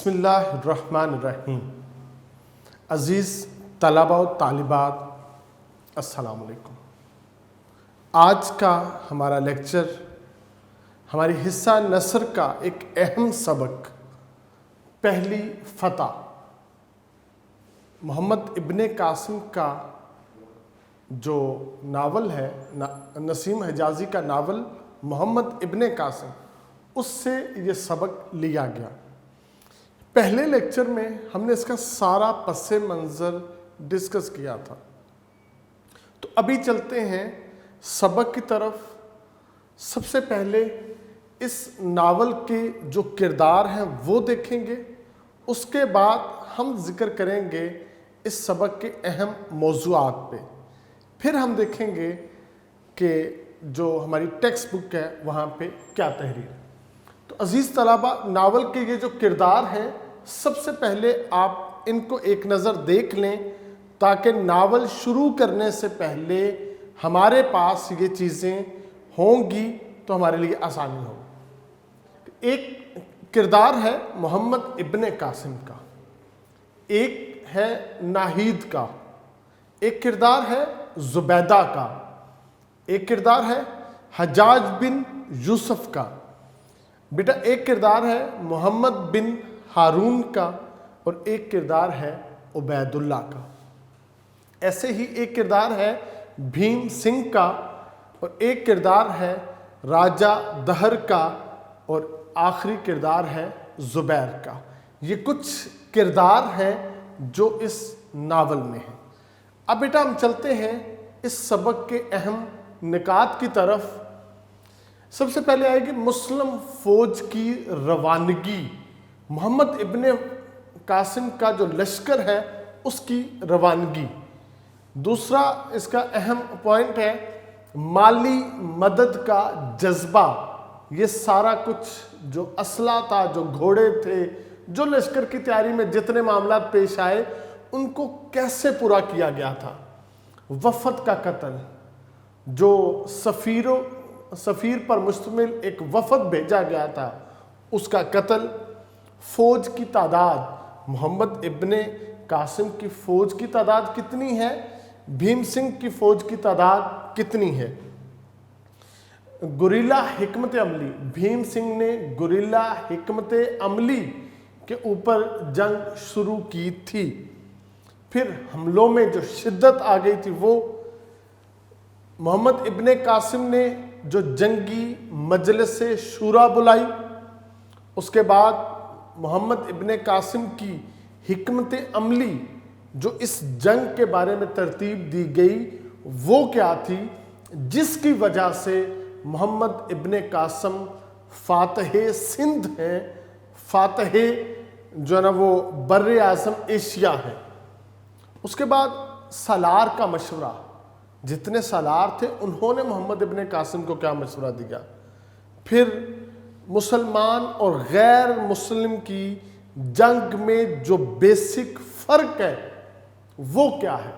بسم اللہ الرحمن الرحیم۔ عزیز طلباء و طالبات، السلام علیکم۔ آج کا ہمارا لیکچر ہماری حصہ نثر کا ایک اہم سبق پہلی فتح، محمد ابن قاسم کا جو ناول ہے، نسیم حجازی کا ناول محمد ابن قاسم، اس سے یہ سبق لیا گیا۔ پہلے لیکچر میں ہم نے اس کا سارا پس منظر ڈسکس کیا تھا، تو ابھی چلتے ہیں سبق کی طرف۔ سب سے پہلے اس ناول کے جو کردار ہیں وہ دیکھیں گے، اس کے بعد ہم ذکر کریں گے اس سبق کے اہم موضوعات پہ، پھر ہم دیکھیں گے کہ جو ہماری ٹیکسٹ بک ہے وہاں پہ کیا تحریر۔ تو عزیز طلباء، ناول کے یہ جو کردار ہیں، سب سے پہلے آپ ان کو ایک نظر دیکھ لیں تاکہ ناول شروع کرنے سے پہلے ہمارے پاس یہ چیزیں ہوں گی تو ہمارے لیے آسانی ہوگی۔ ایک کردار ہے محمد ابن قاسم کا، ایک ہے ناہید کا، ایک کردار ہے زبیدہ کا، ایک کردار ہے حجاج بن یوسف کا، بیٹا ایک کردار ہے محمد بن ہارون کا، اور ایک کردار ہے عبید اللہ کا۔ ایسے ہی ایک کردار ہے بھیم سنگھ کا، اور ایک کردار ہے راجہ دہر کا، اور آخری کردار ہے زبیر کا۔ یہ کچھ کردار ہیں جو اس ناول میں ہیں۔ اب بیٹا ہم چلتے ہیں اس سبق کے اہم نکات کی طرف۔ سب سے پہلے آئے گی مسلم فوج کی روانگی، محمد ابن قاسم کا جو لشکر ہے اس کی روانگی۔ دوسرا اس کا اہم پوائنٹ ہے مالی مدد کا جذبہ۔ یہ سارا کچھ جو اسلحہ تھا، جو گھوڑے تھے، جو لشکر کی تیاری میں جتنے معاملات پیش آئے، ان کو کیسے پورا کیا گیا تھا۔ وفد کا قتل، جو سفیر پر مشتمل ایک وفد بھیجا گیا تھا، اس کا قتل۔ فوج کی تعداد، محمد ابن قاسم کی فوج کی تعداد کتنی ہے، بھیم سنگھ کی فوج کی تعداد کتنی ہے۔ گوریلا حکمت عملی، بھیم سنگھ نے گوریلا حکمت عملی کے اوپر جنگ شروع کی تھی۔ پھر حملوں میں جو شدت آ گئی تھی، وہ محمد ابن قاسم نے جو جنگی مجلس شورا بلائی، اس کے بعد محمد ابن قاسم کی حکمت عملی جو اس جنگ کے بارے میں ترتیب دی گئی وہ کیا تھی، جس کی وجہ سے محمد ابن قاسم فاتح سندھ ہیں، فاتح جو ہے نا وہ بر اعظم ایشیا ہے۔ اس کے بعد سالار کا مشورہ، جتنے سالار تھے انہوں نے محمد ابن قاسم کو کیا مشورہ دیا۔ پھر مسلمان اور غیر مسلم کی جنگ میں جو بیسک فرق ہے وہ کیا ہے،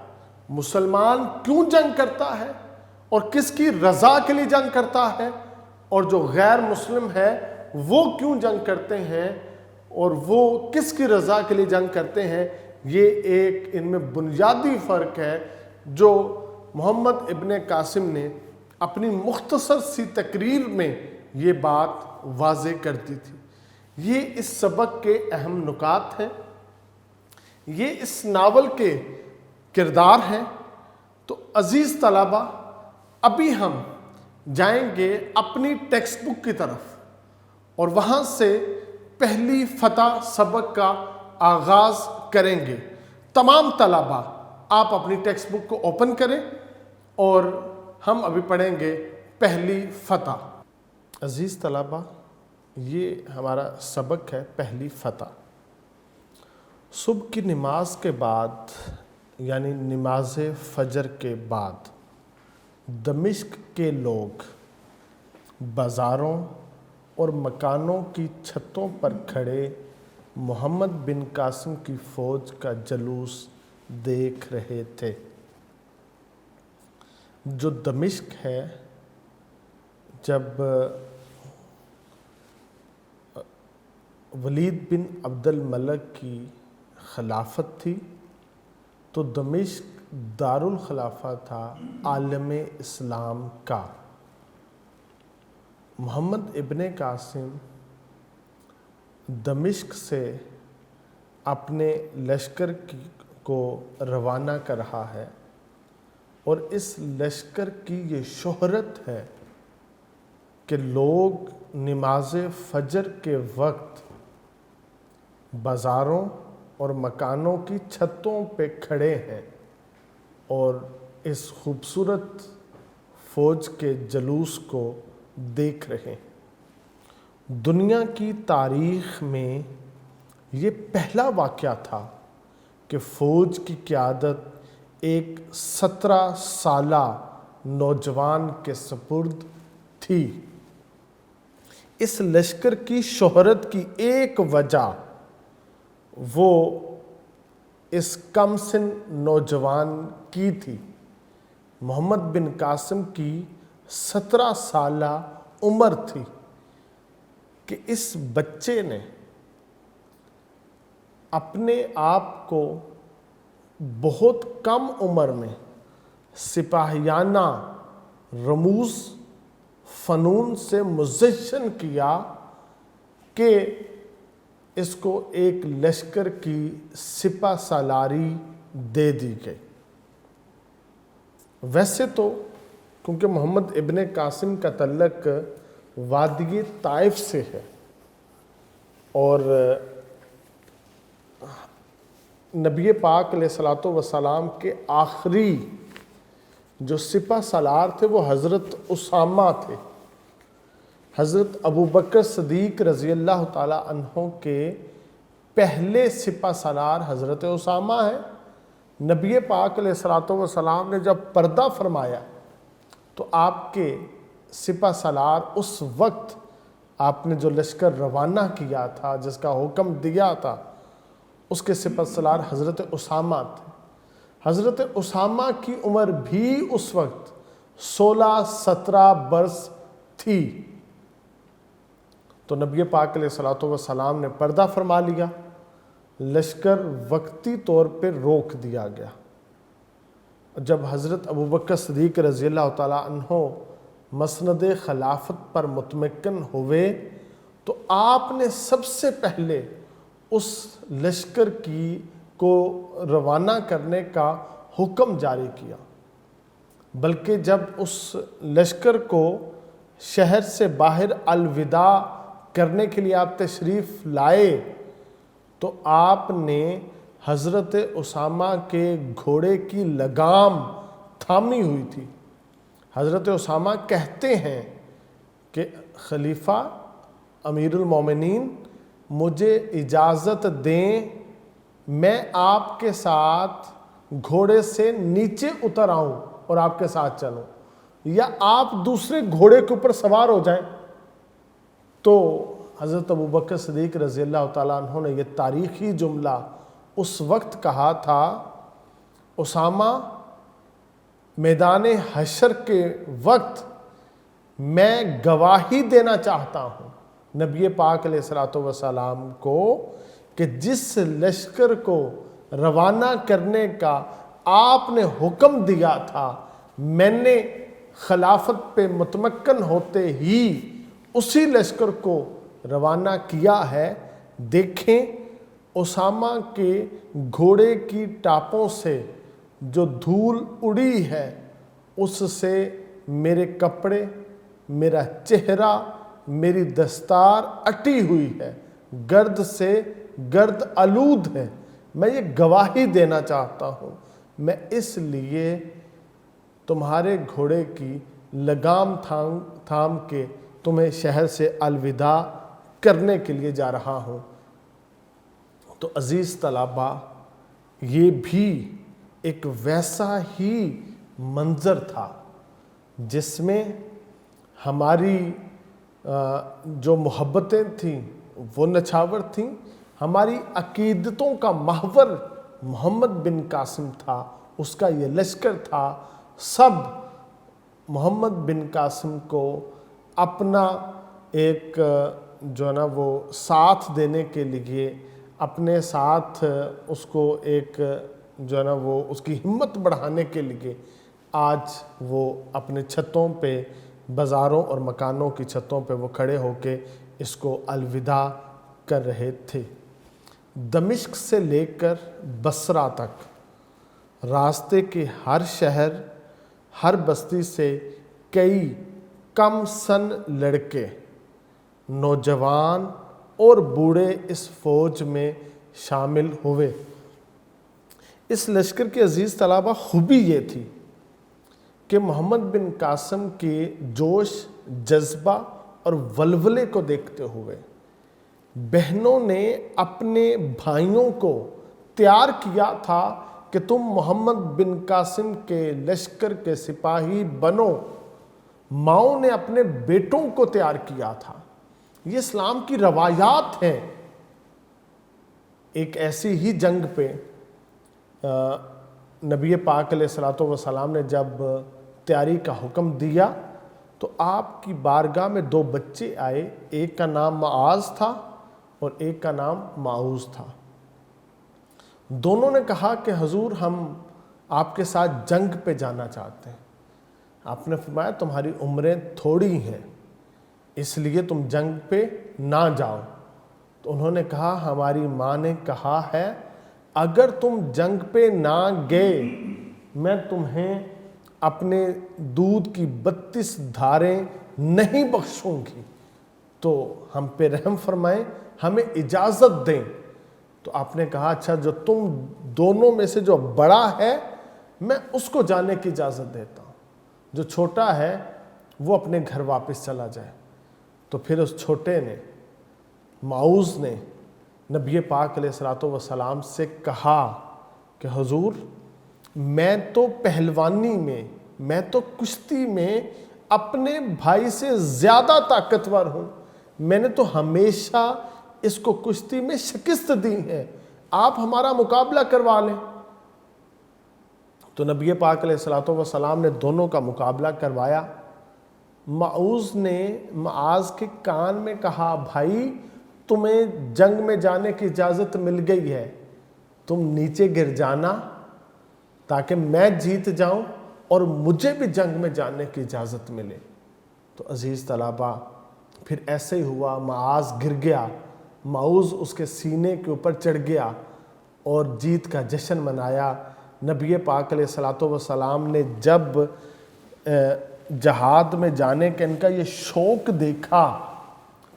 مسلمان کیوں جنگ کرتا ہے اور کس کی رضا کے لیے جنگ کرتا ہے، اور جو غیر مسلم ہے وہ کیوں جنگ کرتے ہیں اور وہ کس کی رضا کے لیے جنگ کرتے ہیں۔ یہ ایک ان میں بنیادی فرق ہے جو محمد ابن قاسم نے اپنی مختصر سی تقریر میں یہ بات واضح کرتی تھی۔ یہ اس سبق کے اہم نکات ہیں، یہ اس ناول کے کردار ہیں۔ تو عزیز طلباء، ابھی ہم جائیں گے اپنی ٹیکسٹ بک کی طرف اور وہاں سے پہلی فتح سبق کا آغاز کریں گے۔ تمام طلباء آپ اپنی ٹیکسٹ بک کو اوپن کریں اور ہم ابھی پڑھیں گے پہلی فتح۔ عزیز طلباء، یہ ہمارا سبق ہے پہلی فتح۔ صبح کی نماز کے بعد، یعنی نماز فجر کے بعد، دمشق کے لوگ بازاروں اور مکانوں کی چھتوں پر کھڑے محمد بن قاسم کی فوج کا جلوس دیکھ رہے تھے۔ جو دمشق ہے، جب ولید بن عبد الملک کی خلافت تھی تو دمشق دارالخلافہ تھا عالم اسلام کا۔ محمد ابن قاسم دمشق سے اپنے لشکر کو روانہ کر رہا ہے، اور اس لشکر کی یہ شہرت ہے کہ لوگ نماز فجر کے وقت بازاروں اور مکانوں کی چھتوں پہ کھڑے ہیں اور اس خوبصورت فوج کے جلوس کو دیکھ رہے ہیں۔ دنیا کی تاریخ میں یہ پہلا واقعہ تھا کہ فوج کی قیادت ایک 17 سالہ نوجوان کے سپرد تھی۔ اس لشکر کی شہرت کی ایک وجہ وہ اس کم سن نوجوان کی تھی۔ محمد بن قاسم کی 17 سالہ عمر تھی کہ اس بچے نے اپنے آپ کو بہت کم عمر میں سپاہیانہ رموز فنون سے مزین کیا کہ اس کو ایک لشکر کی سپہ سالاری دے دی گئی۔ ویسے تو کیونکہ محمد ابن قاسم کا تعلق وادی طائف سے ہے اور نبی پاک علیہ الصلوۃ والسلام کے آخری جو سپہ سالار تھے وہ حضرت اسامہ تھے۔ حضرت ابوبکر صدیق رضی اللہ تعالیٰ عنہ کے پہلے سپہ سالار حضرت اسامہ ہیں۔ نبی پاک علیہ الصلوۃ والسلام نے جب پردہ فرمایا تو آپ کے سپہ سالار اس وقت آپ نے جو لشکر روانہ کیا تھا، جس کا حکم دیا تھا، اس کے سپہ سالار حضرت اسامہ تھے۔ حضرت اسامہ کی عمر بھی اس وقت 16-17 برس تھی۔ تو نبی پاک علیہ الصلوۃ والسلام نے پردہ فرما لیا، لشکر وقتی طور پہ روک دیا گیا۔ جب حضرت ابوبکر صدیق رضی اللہ تعالیٰ عنہ مسند خلافت پر متمکن ہوئے تو آپ نے سب سے پہلے اس لشکر کو روانہ کرنے کا حکم جاری کیا، بلکہ جب اس لشکر کو شہر سے باہر الوداع کرنے کے لیے آپ تشریف لائے تو آپ نے حضرت اسامہ کے گھوڑے کی لگام تھامی ہوئی تھی۔ حضرت اسامہ کہتے ہیں کہ خلیفہ امیر المومنین مجھے اجازت دیں میں آپ کے ساتھ گھوڑے سے نیچے اتر آؤں اور آپ کے ساتھ چلوں، یا آپ دوسرے گھوڑے کے اوپر سوار ہو جائیں۔ تو حضرت ابوبکر صدیق رضی اللہ تعالیٰ عنہ نے یہ تاریخی جملہ اس وقت کہا تھا، اسامہ میدان حشر کے وقت میں گواہی دینا چاہتا ہوں نبی پاک علیہ الصلوۃ والسلام کو کہ جس لشکر کو روانہ کرنے کا آپ نے حکم دیا تھا، میں نے خلافت پہ متمکن ہوتے ہی اسی لشکر کو روانہ کیا ہے۔ دیکھیں اسامہ کے گھوڑے کی ٹاپوں سے جو دھول اڑی ہے اس سے میرے کپڑے، میرا چہرہ، میری دستار اٹی ہوئی ہے، گرد سے گرد آلود ہے۔ میں یہ گواہی دینا چاہتا ہوں، میں اس لیے تمہارے گھوڑے کی لگام تھام کے تمہیں شہر سے الوداع کرنے کے لیے جا رہا ہوں۔ تو عزیز طلباء، یہ بھی ایک ویسا ہی منظر تھا جس میں ہماری جو محبتیں تھیں وہ نچھاور تھیں، ہماری عقیدتوں کا محور محمد بن قاسم تھا، اس کا یہ لشکر تھا۔ سب محمد بن قاسم کو اپنا ایک جو ہے نا وہ ساتھ دینے کے لیے اپنے ساتھ اس کو ایک جو ہے نا وہ اس کی ہمت بڑھانے کے لیے آج وہ اپنے چھتوں پہ، بازاروں اور مکانوں کی چھتوں پہ وہ کھڑے ہو کے اس کو الوداع کر رہے تھے۔ دمشق سے لے کر بصرہ تک راستے کے ہر شہر، ہر بستی سے کئی کم سن لڑکے، نوجوان اور بوڑھے اس فوج میں شامل ہوئے۔ اس لشکر کے عزیز طلبہ خوبی یہ تھی کہ محمد بن قاسم کے جوش، جذبہ اور ولولے کو دیکھتے ہوئے بہنوں نے اپنے بھائیوں کو تیار کیا تھا کہ تم محمد بن قاسم کے لشکر کے سپاہی بنو۔ ماؤں نے اپنے بیٹوں کو تیار کیا تھا۔ یہ اسلام کی روایات ہیں۔ ایک ایسی ہی جنگ پہ نبی پاک علیہ الصلوۃ والسلام نے جب تیاری کا حکم دیا تو آپ کی بارگاہ میں 2 بچے آئے، ایک کا نام معاذ تھا اور ایک کا نام معوذ تھا۔ دونوں نے کہا کہ حضور ہم آپ کے ساتھ جنگ پہ جانا چاہتے ہیں۔ آپ نے فرمایا تمہاری عمریں تھوڑی ہیں، اس لیے تم جنگ پہ نہ جاؤ۔ تو انہوں نے کہا ہماری ماں نے کہا ہے اگر تم جنگ پہ نہ گئے میں تمہیں اپنے دودھ کی 32 دھاریں نہیں بخشوں گی، تو ہم پہ رحم فرمائیں، ہمیں اجازت دیں۔ تو آپ نے کہا اچھا جو تم دونوں میں سے جو بڑا ہے میں اس کو جانے کی اجازت دیتا ہوں، جو چھوٹا ہے وہ اپنے گھر واپس چلا جائے۔ تو پھر اس چھوٹے نے، معوذ نے، نبی پاک علیہ الصلوۃ والسلام سے کہا کہ حضور میں تو پہلوانی میں، میں تو کشتی میں اپنے بھائی سے زیادہ طاقتور ہوں، میں نے تو ہمیشہ اس کو کشتی میں شکست دی ہے، آپ ہمارا مقابلہ کروا لیں۔ تو نبی پاک علیہ الصلوۃ والسلام نے دونوں کا مقابلہ کروایا۔ معوذ نے معاذ کے کان میں کہا بھائی تمہیں جنگ میں جانے کی اجازت مل گئی ہے، تم نیچے گر جانا تاکہ میں جیت جاؤں اور مجھے بھی جنگ میں جانے کی اجازت ملے۔ تو عزیز طلبہ پھر ایسے ہی ہوا، معاذ گر گیا، معوذ اس کے سینے کے اوپر چڑھ گیا اور جیت کا جشن منایا۔ نبی پاک علیہ الصلوۃ والسلام نے جب جہاد میں جانے کا ان کا یہ شوق دیکھا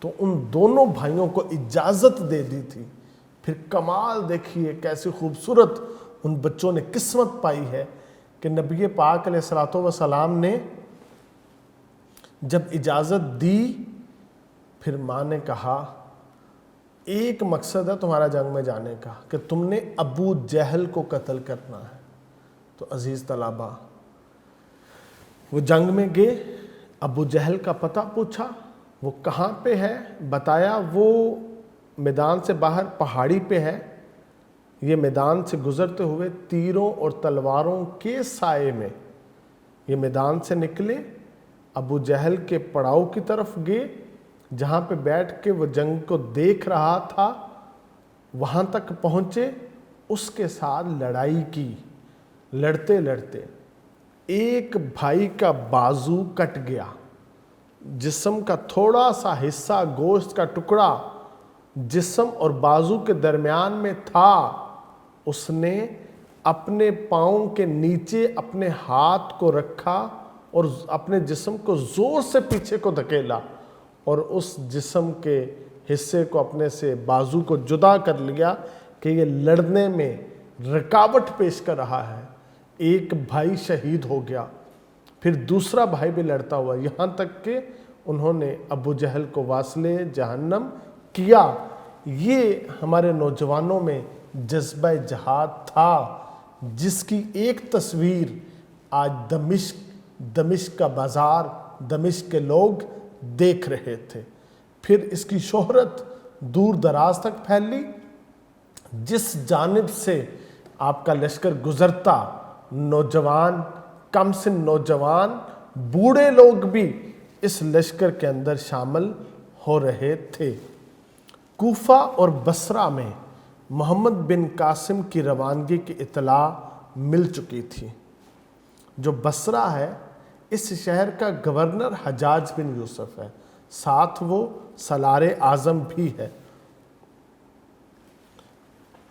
تو ان دونوں بھائیوں کو اجازت دے دی تھی۔ پھر کمال دیکھیے کیسی خوبصورت ان بچوں نے قسمت پائی ہے کہ نبی پاک علیہ الصلوۃ والسلام نے جب اجازت دی پھر ماں نے کہا ایک مقصد ہے تمہارا جنگ میں جانے کا کہ تم نے ابو جہل کو قتل کرنا ہے۔ تو عزیز طلبہ وہ جنگ میں گئے، ابو جہل کا پتہ پوچھا، وہ کہاں پہ ہے بتایا، وہ میدان سے باہر پہاڑی پہ ہے۔ یہ میدان سے گزرتے ہوئے تیروں اور تلواروں کے سائے میں یہ میدان سے نکلے، ابو جہل کے پڑاؤ کی طرف گئے، جہاں پہ بیٹھ کے وہ جنگ کو دیکھ رہا تھا وہاں تک پہنچے، اس کے ساتھ لڑائی کی۔ لڑتے لڑتے ایک بھائی کا بازو کٹ گیا، جسم کا تھوڑا سا حصہ، گوشت کا ٹکڑا جسم اور بازو کے درمیان میں تھا۔ اس نے اپنے پاؤں کے نیچے اپنے ہاتھ کو رکھا اور اپنے جسم کو زور سے پیچھے کو دھکیلا اور اس جسم کے حصے کو اپنے سے، بازو کو جدا کر لیا کہ یہ لڑنے میں رکاوٹ پیش کر رہا ہے۔ ایک بھائی شہید ہو گیا، پھر دوسرا بھائی بھی لڑتا ہوا، یہاں تک کہ انہوں نے ابو جہل کو واصل جہنم کیا۔ یہ ہمارے نوجوانوں میں جذبہ جہاد تھا، جس کی ایک تصویر آج دمشق کا بازار، دمشق کے لوگ دیکھ رہے تھے۔ پھر اس کی شہرت دور دراز تک پھیلی، جس جانب سے آپ کا لشکر گزرتا، نوجوان، کم سن نوجوان، بوڑھے لوگ بھی اس لشکر کے اندر شامل ہو رہے تھے۔ کوفہ اور بصرہ میں محمد بن قاسم کی روانگی کی اطلاع مل چکی تھی۔ جو بصرہ ہے اس شہر کا گورنر حجاج بن یوسف ہے، ساتھ وہ سالار اعظم بھی ہے،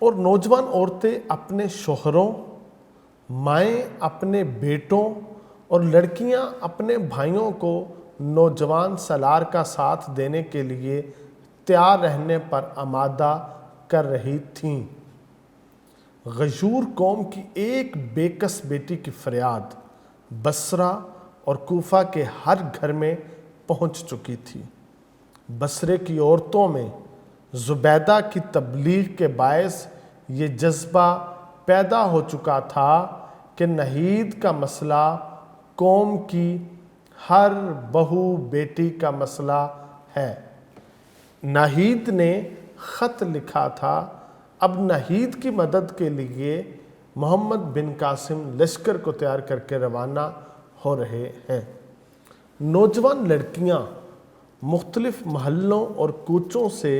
اور نوجوان عورتیں اپنے شوہروں، مائیں اپنے بیٹوں اور لڑکیاں اپنے بھائیوں کو نوجوان سالار کا ساتھ دینے کے لیے تیار رہنے پر آمادہ کر رہی تھیں۔ غیور قوم کی ایک بے کس بیٹی کی فریاد بصرہ اور کوفہ کے ہر گھر میں پہنچ چکی تھی۔ بصرے کی عورتوں میں زبیدہ کی تبلیغ کے باعث یہ جذبہ پیدا ہو چکا تھا کہ نحید کا مسئلہ قوم کی ہر بہو بیٹی کا مسئلہ ہے۔ نحید نے خط لکھا تھا، اب نحید کی مدد کے لیے محمد بن قاسم لشکر کو تیار کر کے روانہ ہو رہے ہیں۔ نوجوان لڑکیاں مختلف محلوں اور کوچوں سے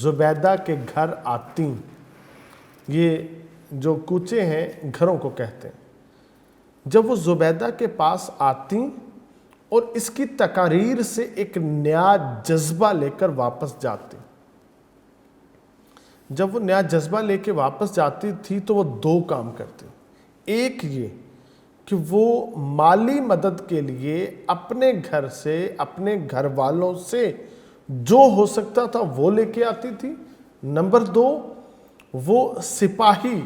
زبیدہ کے گھر آتیں۔ یہ جو کوچے ہیں گھروں کو کہتے ہیں۔ جب وہ زبیدہ کے پاس آتیں اور اس کی تقاریر سے ایک نیا جذبہ لے کر واپس جاتی، جب وہ نیا جذبہ لے کے واپس جاتی تھی تو وہ دو کام کرتی۔ ایک یہ کہ وہ مالی مدد کے لیے اپنے گھر سے، اپنے گھر والوں سے جو ہو سکتا تھا وہ لے کے آتی تھی۔ نمبر دو، وہ سپاہی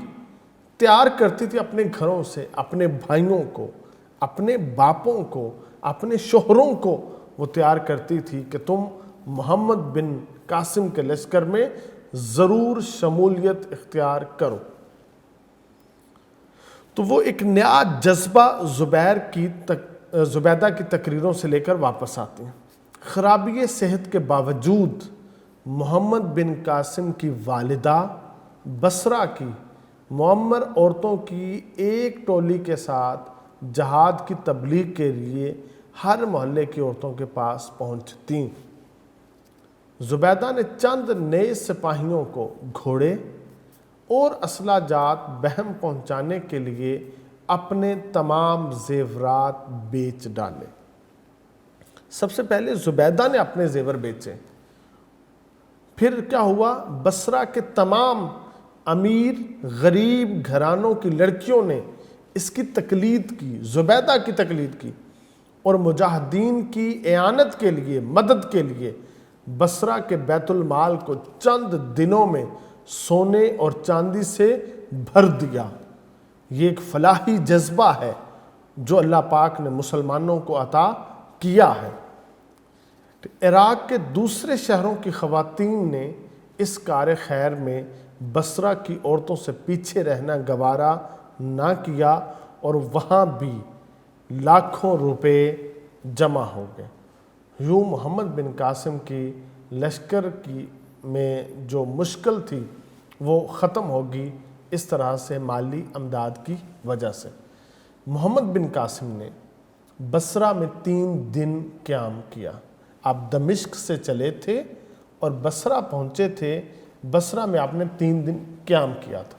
تیار کرتی تھی اپنے گھروں سے، اپنے بھائیوں کو، اپنے باپوں کو، اپنے شوہروں کو وہ تیار کرتی تھی کہ تم محمد بن قاسم کے لشکر میں ضرور شمولیت اختیار کرو۔ تو وہ ایک نیا جذبہ زبیدہ کی تقریروں سے لے کر واپس آتی ہیں۔ خرابی صحت کے باوجود محمد بن قاسم کی والدہ بصرہ کی معمر عورتوں کی ایک ٹولی کے ساتھ جہاد کی تبلیغ کے لیے ہر محلے کی عورتوں کے پاس پہنچتیں۔ زبیدہ نے چند نئے سپاہیوں کو گھوڑے اور اسلحہ جات بہم پہنچانے کے لیے اپنے تمام زیورات بیچ ڈالے۔ سب سے پہلے زبیدہ نے اپنے زیور بیچے، پھر کیا ہوا، بصرہ کے تمام امیر غریب گھرانوں کی لڑکیوں نے اس کی تقلید کی، زبیدہ کی تقلید کی، اور مجاہدین کی اعانت کے لیے، مدد کے لیے بصرہ کے بیت المال کو چند دنوں میں سونے اور چاندی سے بھر دیا۔ یہ ایک فلاحی جذبہ ہے جو اللہ پاک نے مسلمانوں کو عطا کیا ہے۔ عراق کے دوسرے شہروں کی خواتین نے اس کار خیر میں بصرہ کی عورتوں سے پیچھے رہنا گوارا نہ کیا اور وہاں بھی لاکھوں روپے جمع ہو گئے۔ یوں محمد بن قاسم کی لشکر میں جو مشکل تھی وہ ختم ہوگی، اس طرح سے مالی امداد کی وجہ سے۔ محمد بن قاسم نے بصرہ میں 3 دن قیام کیا۔ آپ دمشق سے چلے تھے اور بصرہ پہنچے تھے، بصرہ میں آپ نے 3 دن قیام کیا تھا۔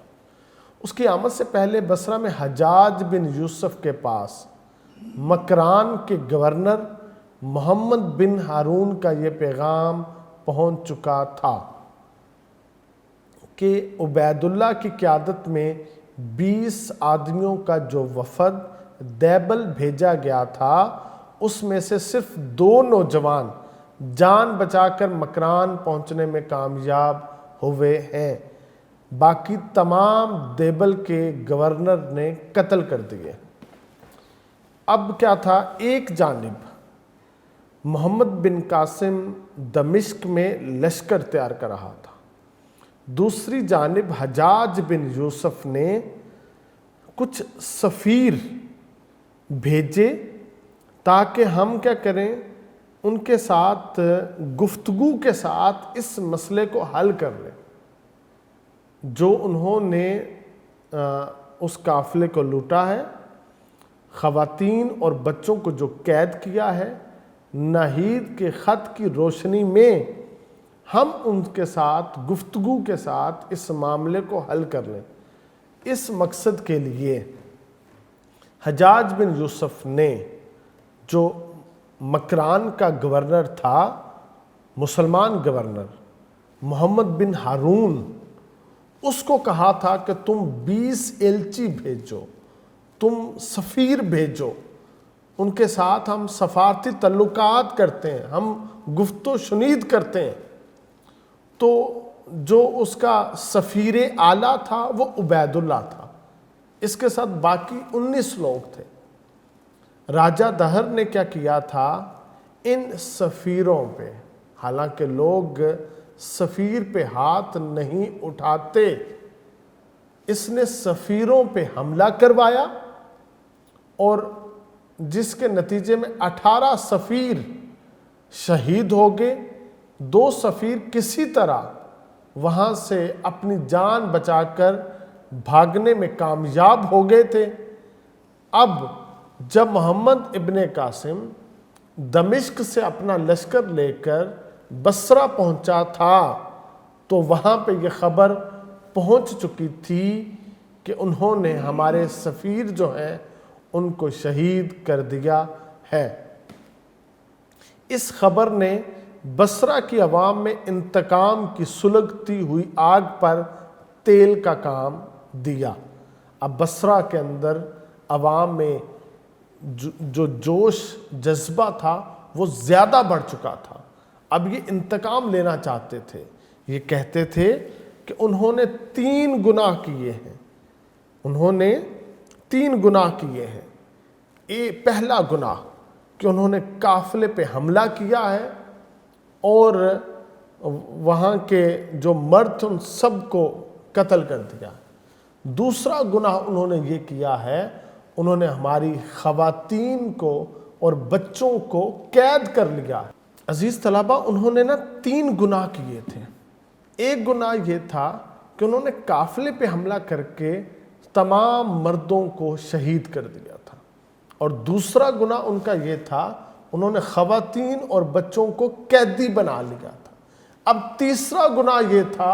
اس کی آمد سے پہلے بصرہ میں حجاج بن یوسف کے پاس مکران کے گورنر محمد بن ہارون کا یہ پیغام پہنچ چکا تھا کہ عبید اللہ کی قیادت میں 20 آدمیوں کا جو وفد دیبل بھیجا گیا تھا، اس میں سے صرف 2 نوجوان جان بچا کر مکران پہنچنے میں کامیاب ہوئے ہیں، باقی تمام دیبل کے گورنر نے قتل کر دیے۔ اب کیا تھا، ایک جانب محمد بن قاسم دمشق میں لشکر تیار کر رہا تھا، دوسری جانب حجاج بن یوسف نے کچھ سفیر بھیجے تاکہ ہم کیا کریں، ان کے ساتھ گفتگو کے ساتھ اس مسئلے کو حل کر لیں۔ جو انہوں نے اس قافلے کو لوٹا ہے، خواتین اور بچوں کو جو قید کیا ہے، ناہید کے خط کی روشنی میں ہم ان کے ساتھ گفتگو کے ساتھ اس معاملے کو حل کر لیں۔ اس مقصد کے لیے حجاج بن یوسف نے، جو مکران کا گورنر تھا، مسلمان گورنر محمد بن ہارون، اس کو کہا تھا کہ تم 20 ایلچی بھیجو، تم سفیر بھیجو، ان کے ساتھ ہم سفارتی تعلقات کرتے ہیں، ہم گفت و شنید کرتے ہیں۔ تو جو اس کا سفیر اعلیٰ تھا وہ عبید اللہ تھا، اس کے ساتھ باقی 19 لوگ تھے۔ راجہ دہر نے کیا کیا تھا، ان سفیروں پہ، حالانکہ لوگ سفیر پہ ہاتھ نہیں اٹھاتے، اس نے سفیروں پہ حملہ کروایا، اور جس کے نتیجے میں 18 سفیر شہید ہو گئے۔ 2 سفیر کسی طرح وہاں سے اپنی جان بچا کر بھاگنے میں کامیاب ہو گئے تھے۔ اب جب محمد ابن قاسم دمشق سے اپنا لشکر لے کر بصرہ پہنچا تھا تو وہاں پہ یہ خبر پہنچ چکی تھی کہ انہوں نے ہمارے سفیر جو ہیں ان کو شہید کر دیا ہے۔ اس خبر نے بصرہ کی عوام میں انتقام کی سلگتی ہوئی آگ پر تیل کا کام دیا۔ اب بصرہ کے اندر عوام میں جو جوش جذبہ تھا وہ زیادہ بڑھ چکا تھا۔ اب یہ انتقام لینا چاہتے تھے، یہ کہتے تھے کہ انہوں نے 3 گناہ کیے ہیں، انہوں نے 3 گناہ کیے ہیں۔ پہلا گناہ کہ انہوں نے قافلے پہ حملہ کیا ہے اور وہاں کے جو مرد ان سب کو قتل کر دیا۔ دوسرا گناہ انہوں نے یہ کیا ہے، انہوں نے ہماری خواتین کو اور بچوں کو قید کر لیا۔ عزیز طلبہ، انہوں نے 3 گناہ کیے تھے۔ ایک گناہ یہ تھا کہ انہوں نے قافلے پہ حملہ کر کے تمام مردوں کو شہید کر دیا تھا، اور دوسرا گناہ ان کا یہ تھا انہوں نے خواتین اور بچوں کو قیدی بنا لیا تھا۔ اب تیسرا گناہ یہ تھا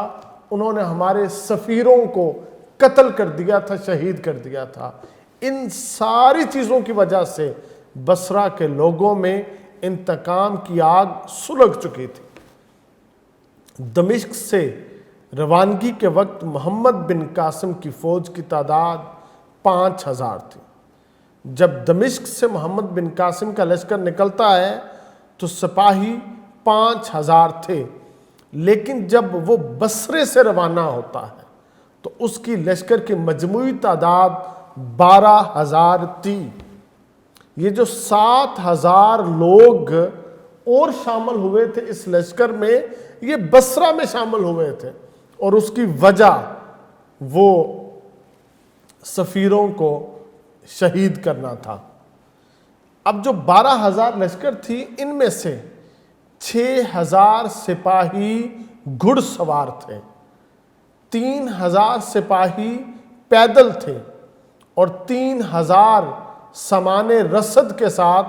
انہوں نے ہمارے سفیروں کو قتل کر دیا تھا، شہید کر دیا تھا۔ ان ساری چیزوں کی وجہ سے بصرہ کے لوگوں میں انتقام کی آگ سلگ چکی تھی۔ دمشق سے روانگی کے وقت محمد بن قاسم کی فوج کی تعداد 5000 تھی۔ جب دمشق سے محمد بن قاسم کا لشکر نکلتا ہے تو سپاہی 5000 تھے، لیکن جب وہ بصرے سے روانہ ہوتا ہے تو اس کی لشکر کی مجموعی تعداد 12000 تھی۔ یہ جو 7000 لوگ اور شامل ہوئے تھے اس لشکر میں، یہ بصرہ میں شامل ہوئے تھے، اور اس کی وجہ وہ سفیروں کو شہید کرنا تھا۔ اب جو 12000 لشکر تھی، ان میں سے 6000 سپاہی گھڑ سوار تھے، 3000 سپاہی پیدل تھے، اور 3000 سامان رسد کے ساتھ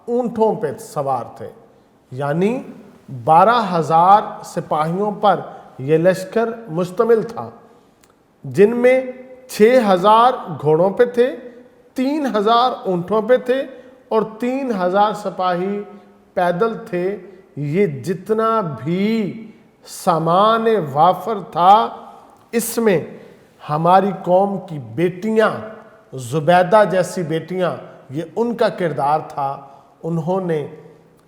اونٹوں پہ سوار تھے۔ یعنی 12000 سپاہیوں پر یہ لشکر مشتمل تھا، جن میں 6000 گھوڑوں پہ تھے، 3000 اونٹوں پہ تھے، اور 3000 سپاہی پیدل تھے۔ یہ جتنا بھی سامان وافر تھا، اس میں ہماری قوم کی بیٹیاں، زبیدہ جیسی بیٹیاں، یہ ان کا کردار تھا۔ انہوں نے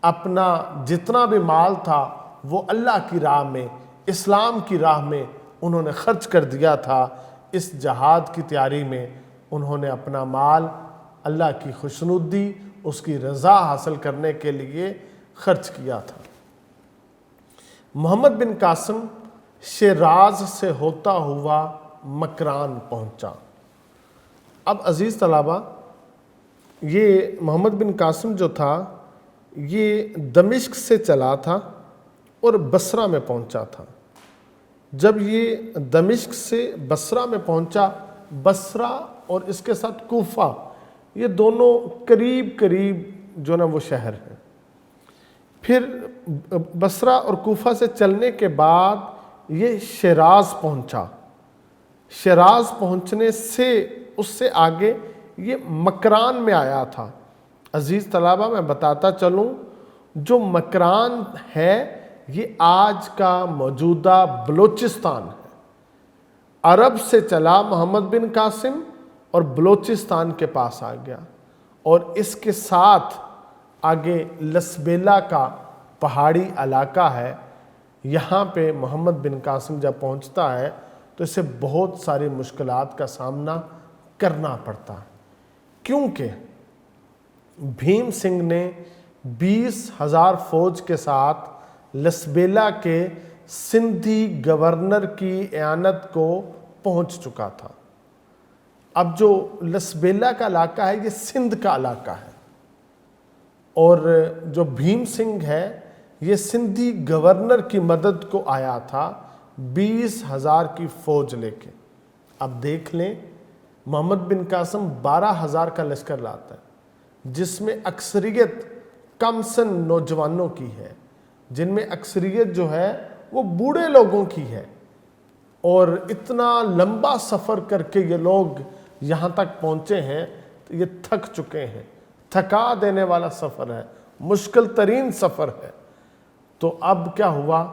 اپنا جتنا بھی مال تھا وہ اللہ کی راہ میں، اسلام کی راہ میں انہوں نے خرچ کر دیا تھا۔ اس جہاد کی تیاری میں انہوں نے اپنا مال اللہ کی خوشنودی، اس کی رضا حاصل کرنے کے لیے خرچ کیا تھا۔ محمد بن قاسم شیراز سے ہوتا ہوا مکران پہنچا۔ اب عزیز طلبہ، یہ محمد بن قاسم جو تھا یہ دمشق سے چلا تھا اور بصرہ میں پہنچا تھا۔ جب یہ دمشق سے بصرہ میں پہنچا، بصرہ اور اس کے ساتھ کوفہ، یہ دونوں قریب قریب جو نا وہ شہر ہیں۔ پھر بصرہ اور کوفہ سے چلنے کے بعد یہ شیراز پہنچا. شیراز پہنچنے سے اس سے آگے یہ مکران میں آیا تھا. عزیز طلبہ میں بتاتا چلوں، جو مکران ہے یہ آج کا موجودہ بلوچستان ہے. عرب سے چلا محمد بن قاسم اور بلوچستان کے پاس آ گیا، اور اس کے ساتھ آگے لسبیلا کا پہاڑی علاقہ ہے. یہاں پہ محمد بن قاسم جب پہنچتا ہے تو اسے بہت ساری مشکلات کا سامنا کرنا پڑتا ہے، کیونکہ بھیم سنگھ نے 20,000 فوج کے ساتھ لسبیلا کے سندھی گورنر کی اعانت کو پہنچ چکا تھا. اب جو لسبیلا کا علاقہ ہے یہ سندھ کا علاقہ ہے، اور جو بھیم سنگھ ہے یہ سندھی گورنر کی مدد کو آیا تھا 20,000 کی فوج لے کے. اب دیکھ لیں، محمد بن قاسم 12,000 کا لشکر لاتا ہے، جس میں اکثریت کم سن نوجوانوں کی ہے، جن میں اکثریت جو ہے وہ بوڑھے لوگوں کی ہے. اور اتنا لمبا سفر کر کے یہ لوگ یہاں تک پہنچے ہیں تو یہ تھک چکے ہیں. تھکا دینے والا سفر ہے، مشکل ترین سفر ہے. تو اب کیا ہوا،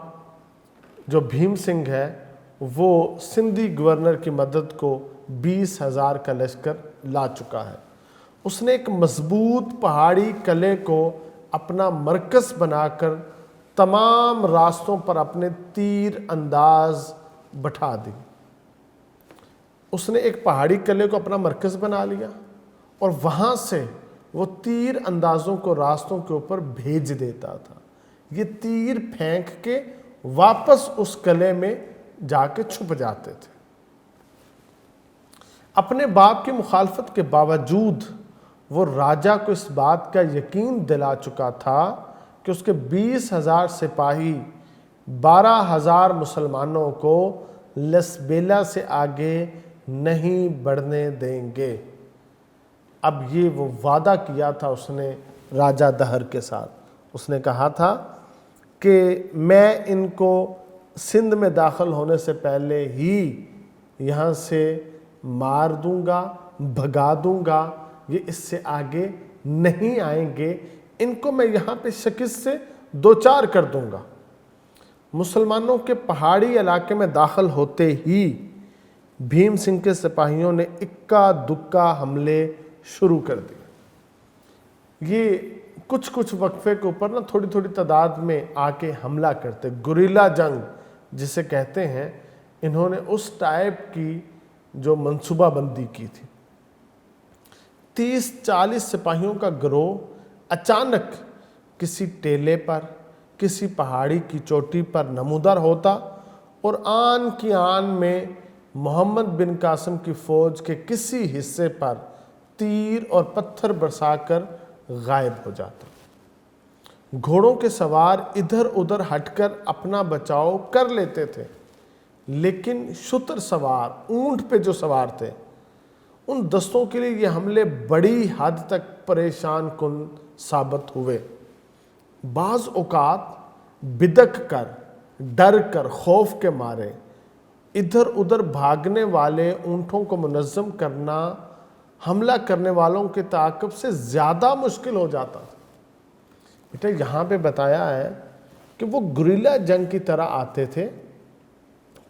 جو بھیم سنگھ ہے وہ سندھی گورنر کی مدد کو 20,000 کا لشکر لا چکا ہے. اس نے ایک مضبوط پہاڑی قلعے کو اپنا مرکز بنا کر تمام راستوں پر اپنے تیر انداز بٹھا دی. اس نے ایک پہاڑی قلعے کو اپنا مرکز بنا لیا، اور وہاں سے وہ تیر اندازوں کو راستوں کے اوپر بھیج دیتا تھا. یہ تیر پھینک کے واپس اس قلعے میں جا کے چھپ جاتے تھے. اپنے باپ کی مخالفت کے باوجود وہ راجہ کو اس بات کا یقین دلا چکا تھا کہ اس کے 20,000 سپاہی 12,000 مسلمانوں کو لسبیلا سے آگے نہیں بڑھنے دیں گے. اب یہ وہ وعدہ کیا تھا اس نے راجہ دہر کے ساتھ. اس نے کہا تھا کہ میں ان کو سندھ میں داخل ہونے سے پہلے ہی یہاں سے مار دوں گا، بھگا دوں گا، یہ اس سے آگے نہیں آئیں گے، ان کو میں یہاں پہ شکست سے دوچار کر دوں گا. مسلمانوں کے پہاڑی علاقے میں داخل ہوتے ہی بھیم سنگھ کے سپاہیوں نے اکا دکا حملے شروع کر دیے. یہ کچھ وقفے کے اوپر نا تھوڑی تھوڑی تعداد میں آ کے حملہ کرتے، گوریلا جنگ جسے کہتے ہیں. انہوں نے اس ٹائپ کی جو منصوبہ بندی کی تھی. 30-40 سپاہیوں کا گروہ اچانک کسی ٹیلے پر، کسی پہاڑی کی چوٹی پر نمودار ہوتا، اور آن کی آن میں محمد بن قاسم کی فوج کے کسی حصے پر تیر اور پتھر برسا کر غائب ہو جاتا. گھوڑوں کے سوار ادھر ادھر ہٹ کر اپنا بچاؤ کر لیتے تھے، لیکن شتر سوار، اونٹ پہ جو سوار تھے، ان دستوں کے لیے یہ حملے بڑی حد تک پریشان کن ثابت ہوئے. بعض اوقات بدک کر، ڈر کر، خوف کے مارے ادھر ادھر بھاگنے والے اونٹوں کو منظم کرنا حملہ کرنے والوں کے تعاقب سے زیادہ مشکل ہو جاتا تھا. بیٹا یہاں پہ بتایا ہے کہ وہ گوریلا جنگ کی طرح آتے تھے،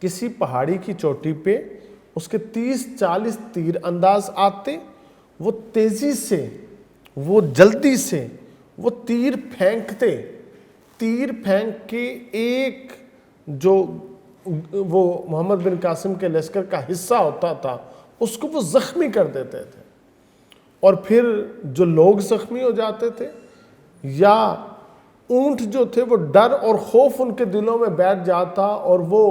کسی پہاڑی کی چوٹی پہ اس کے 30-40 تیر انداز آتے، وہ تیزی سے، وہ جلدی سے وہ تیر پھینکتے. تیر پھینک کے ایک جو وہ محمد بن قاسم کے لشکر کا حصہ ہوتا تھا اس کو وہ زخمی کر دیتے تھے، اور پھر جو لوگ زخمی ہو جاتے تھے یا اونٹ جو تھے وہ ڈر اور خوف ان کے دلوں میں بیٹھ جاتا، اور وہ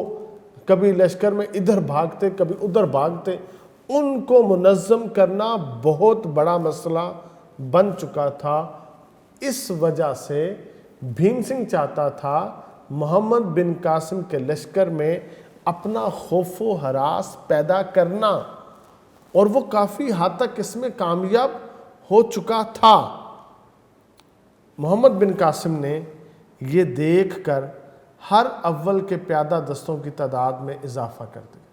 کبھی لشکر میں ادھر بھاگتے کبھی ادھر بھاگتے. ان کو منظم کرنا بہت بڑا مسئلہ بن چکا تھا. اس وجہ سے بھیم سنگھ چاہتا تھا محمد بن قاسم کے لشکر میں اپنا خوف و ہراس پیدا کرنا، اور وہ کافی حد تک اس میں کامیاب ہو چکا تھا. محمد بن قاسم نے یہ دیکھ کر ہر اول کے پیادہ دستوں کی تعداد میں اضافہ کر دیا۔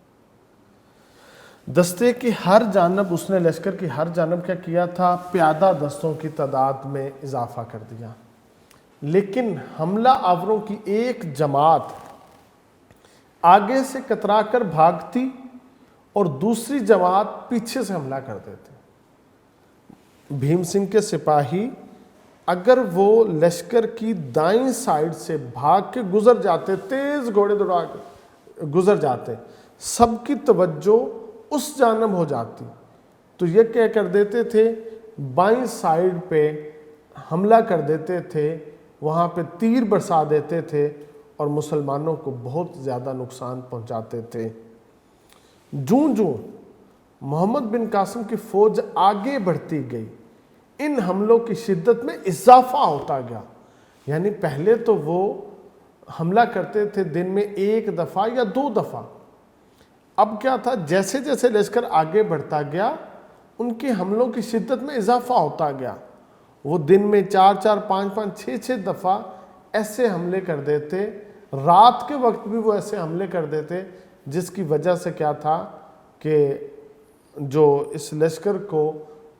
دستے کی ہر جانب اس نے لشکر کی ہر جانب کیا کیا تھا؟ پیادہ دستوں کی تعداد میں اضافہ کر دیا۔ لیکن حملہ آوروں کی ایک جماعت آگے سے کترا کر بھاگتی اور دوسری جماعت پیچھے سے حملہ کر دیتے۔ بھیم سنگھ کے سپاہی اگر وہ لشکر کی دائیں سائیڈ سے بھاگ کے گزر جاتے، تیز گھوڑے دوڑا کے گزر جاتے، سب کی توجہ اس جانب ہو جاتی، تو یہ کیا کر دیتے تھے؟ بائیں سائیڈ پہ حملہ کر دیتے تھے، وہاں پہ تیر برسا دیتے تھے اور مسلمانوں کو بہت زیادہ نقصان پہنچاتے تھے۔ جوں جوں محمد بن قاسم کی فوج آگے بڑھتی گئی، ان حملوں کی شدت میں اضافہ ہوتا گیا۔ یعنی پہلے تو وہ حملہ کرتے تھے دن میں ایک دفعہ یا دو دفعہ، اب کیا تھا؟ جیسے جیسے لشکر آگے بڑھتا گیا ان کے حملوں کی شدت میں اضافہ ہوتا گیا۔ وہ دن میں 4 5 5 6 دفعہ ایسے حملے کر دیتے، رات کے وقت بھی وہ ایسے حملے کر دیتے، جس کی وجہ سے کیا تھا کہ جو اس لشکر کو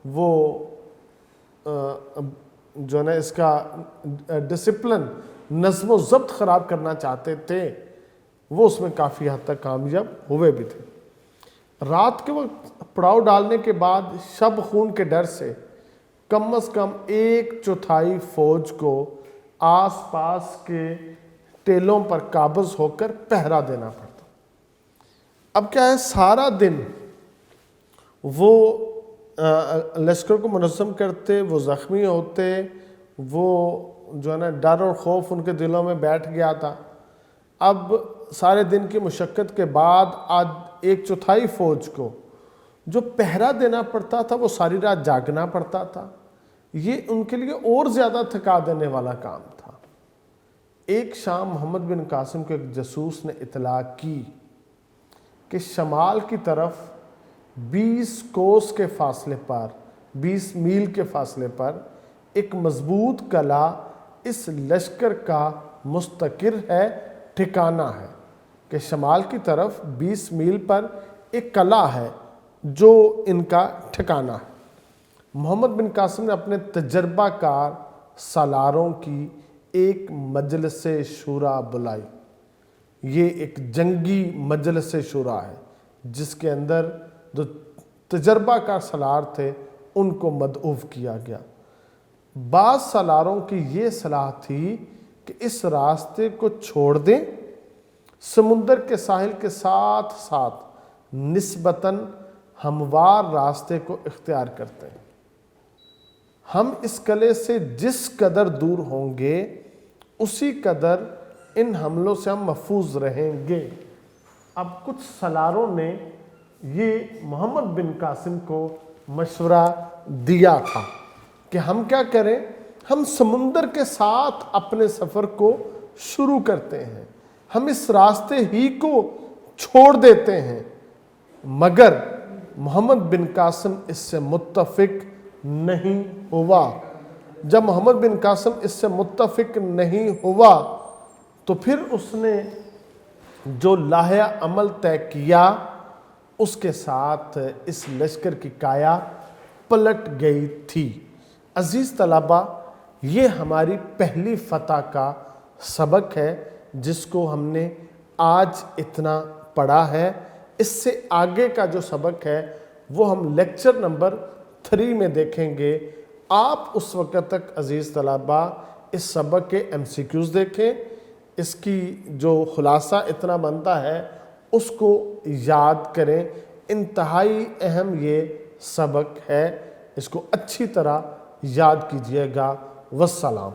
وہ جو ہے نا اس کا ڈسپلن، نظم و ضبط خراب کرنا چاہتے تھے، وہ اس میں کافی حد تک کامیاب ہوئے بھی تھے۔ رات کے وقت پڑاؤ ڈالنے کے بعد شب خون کے ڈر سے کم از کم 1/4 فوج کو آس پاس کے ٹیلوں پر قابض ہو کر پہرا دینا پڑتا۔ اب کیا ہے، سارا دن وہ لشکر کو منظم کرتے، وہ زخمی ہوتے، وہ جو ہے نا ڈر اور خوف ان کے دلوں میں بیٹھ گیا تھا۔ اب سارے دن کی مشقت کے بعد آج 1/4 فوج کو جو پہرا دینا پڑتا تھا، وہ ساری رات جاگنا پڑتا تھا، یہ ان کے لیے اور زیادہ تھکا دینے والا کام تھا۔ ایک شام محمد بن قاسم کو ایک جاسوس نے اطلاع کی کہ شمال کی طرف 20 کوس کے فاصلے پر، 20 میل کے فاصلے پر ایک مضبوط قلعہ اس لشکر کا مستقر ہے، ٹھکانہ ہے، کہ شمال کی طرف 20 میل پر ایک قلعہ ہے جو ان کا ٹھکانہ ہے۔ محمد بن قاسم نے اپنے تجربہ کار سالاروں کی ایک مجلس شورا بلائی۔ یہ ایک جنگی مجلس شورا ہے جس کے اندر جو تجربہ کار سالار تھے ان کو مدعو کیا گیا۔ بعض سالاروں کی یہ صلاح تھی کہ اس راستے کو چھوڑ دیں، سمندر کے ساحل کے ساتھ ساتھ نسبتاً ہموار راستے کو اختیار کرتے ہیں۔ ہم اس قلعے سے جس قدر دور ہوں گے اسی قدر ان حملوں سے ہم محفوظ رہیں گے۔ اب کچھ سالاروں نے یہ محمد بن قاسم کو مشورہ دیا تھا کہ ہم کیا کریں، ہم سمندر کے ساتھ اپنے سفر کو شروع کرتے ہیں، ہم اس راستے ہی کو چھوڑ دیتے ہیں۔ مگر محمد بن قاسم اس سے متفق نہیں ہوا۔ جب محمد بن قاسم اس سے متفق نہیں ہوا تو پھر اس نے جو لائحہ عمل طے کیا اس کے ساتھ اس لشکر کی کایا پلٹ گئی تھی۔ عزیز طلبہ، یہ ہماری پہلی فتح کا سبق ہے جس کو ہم نے آج اتنا پڑھا ہے۔ اس سے آگے کا جو سبق ہے وہ ہم لیکچر نمبر 3 میں دیکھیں گے۔ آپ اس وقت تک عزیز طلبہ اس سبق کے MCQs دیکھیں، اس کی جو خلاصہ اتنا بنتا ہے اس کو یاد کریں۔ انتہائی اہم یہ سبق ہے، اس کو اچھی طرح یاد کیجئے گا۔ والسلام۔